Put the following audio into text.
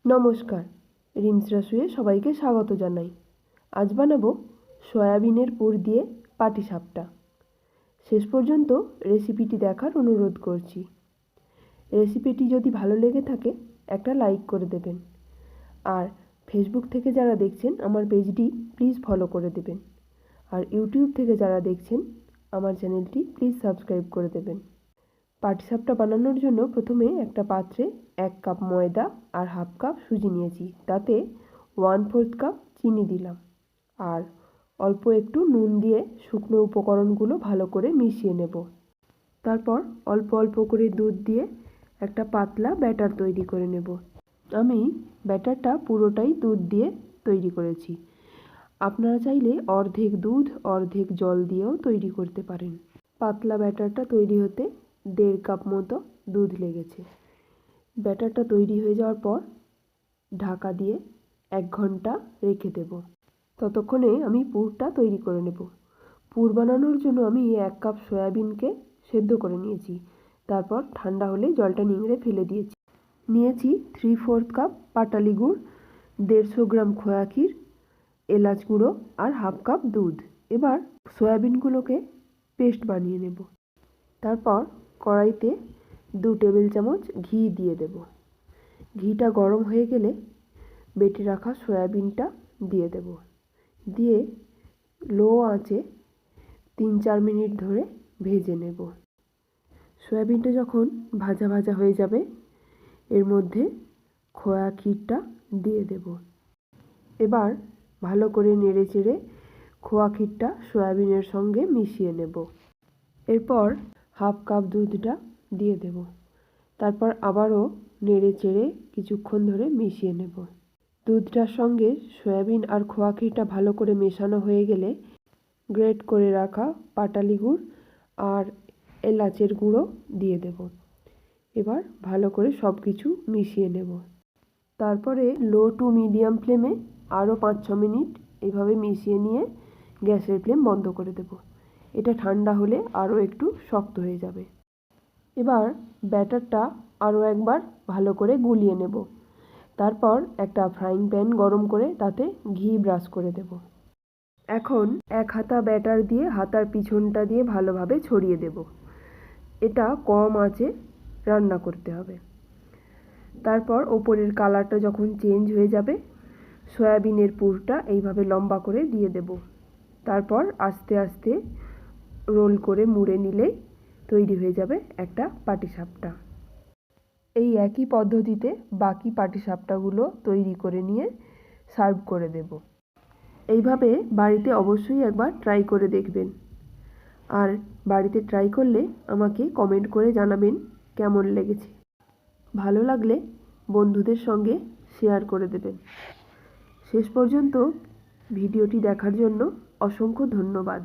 নমস্কার, রিমস রাসুয়ে সবাইকে স্বাগত জানাই। আজ বানাবো সয়াবিনের পুর দিয়ে পাটিসাপটা। শেষ পর্যন্ত রেসিপিটি দেখার অনুরোধ করছি। রেসিপিটি যদি ভালো লেগে থাকে একটা লাইক করে দেবেন। আর ফেসবুক থেকে যারা দেখছেন আমার পেজটি প্লিজ ফলো করে দেবেন। আর ইউটিউব থেকে যারা দেখছেন আমার চ্যানেলটি প্লিজ সাবস্ক্রাইব করে দেবেন। পাটিসাপটা বানানোর জন্য প্রথমে একটা পাত্রে 1 কাপ ময়দা আর হাফ কাপ সুজি নিয়েছি। তাতে 1/4 কাপ চিনি দিলাম আর অল্প একটু নুন দিয়ে শুকনো উপকরণগুলো ভালো করে মিশিয়ে নেব। তারপর অল্প অল্প করে দুধ দিয়ে একটা পাতলা ব্যাটার তৈরি করে নেব। আমি ব্যাটারটা পুরোটাই দুধ দিয়ে তৈরি করেছি। আপনারা চাইলে অর্ধেক দুধ অর্ধেক জল দিয়েও তৈরি করতে পারেন। পাতলা ব্যাটারটা তৈরি হতে 1.5 কাপ মতো দুধ লেগেছে। ব্যাটারটা তৈরি হয়ে যাওয়ার পর ঢাকা দিয়ে 1 ঘন্টা রেখে দেব। ততক্ষণে আমি পুরটা তৈরি করে নেব। পুর বানানোর জন্য আমি 1 কাপ সয়াবিনকে সেদ্ধ করে নিয়েছি। তারপর ঠান্ডা হলে জলটা নিংড়ে ফেলে দিয়েছি। নিয়েছি 3/4 কাপ পাটালি গুড়, 150 গ্রাম খোয়া ক্ষীর, এলাচ গুঁড়ো আর হাফ কাপ দুধ। এবার সয়াবিনগুলোকে পেস্ট বানিয়ে নেব। তারপর কড়াইতে 2 টেবিল চামচ ঘি দিয়ে দেব। ঘিটা গরম হয়ে গেলে বেটে রাখা সয়াবিনটা দিয়ে দেব। দিয়ে লো আঁচে 3-4 মিনিট ধরে ভেজে নেব। সয়াবিনটা যখন ভাজা ভাজা হয়ে যাবে এর মধ্যে খোয়া ক্ষীরটা দিয়ে দেব। এবার ভালো করে নেড়ে চেড়ে খোয়া ক্ষীরটা সয়াবিনের সঙ্গে মিশিয়ে নেব। এরপর হাফ কাপ দুধটা দিয়ে দেব। তারপর আবারও নেড়ে চেড়ে কিছুক্ষণ ধরে মিশিয়ে নেব। দুধটার সঙ্গে সয়াবিন আর খোয়া ক্ষীরটা ভালো করে মেশানো হয়ে গেলে গ্রেট করে রাখা পাটালি গুড় আর এলাচের গুঁড়ো দিয়ে দেব। এবার ভালো করে সব কিছু মিশিয়ে নেব। তারপরে লো টু মিডিয়াম ফ্লেমে আরও 5-6 মিনিট এভাবে মিশিয়ে নিয়ে গ্যাসের ফ্লেম বন্ধ করে দেব। এটা ঠান্ডা হলে আরও একটু শক্ত হয়ে যাবে। এবার ব্যাটারটা আরও একবার ভালো করে গুলিয়ে নেব। তারপর একটা ফ্রাইং প্যান গরম করে তাতে ঘি ব্রাশ করে দেব। এখন 1 হাতা ব্যাটার দিয়ে হাতার পিছনটা দিয়ে ভালোভাবে ছড়িয়ে দেব। এটা কম আঁচে রান্না করতে হবে। তারপর ওপরের কালারটা যখন চেঞ্জ হয়ে যাবে সয়াবিনের পুরটা এইভাবে লম্বা করে দিয়ে দেব। তারপর আস্তে আস্তে রোল করে মুড়ে নিলেই তৈরি হয়ে যাবে একটা পাটিসাপটা। এই একই পদ্ধতিতে বাকি পাটিসাপটাগুলো তৈরি করে নিয়ে সার্ভ করে দেব। এইভাবে বাড়িতে অবশ্যই একবার ট্রাই করে দেখবেন। আর বাড়িতে ট্রাই করলে আমাকে কমেন্ট করে জানাবেন কেমন লেগেছে। ভালো লাগলে বন্ধুদের সঙ্গে শেয়ার করে দেবেন। শেষ পর্যন্ত ভিডিওটি দেখার জন্য অসংখ্য ধন্যবাদ।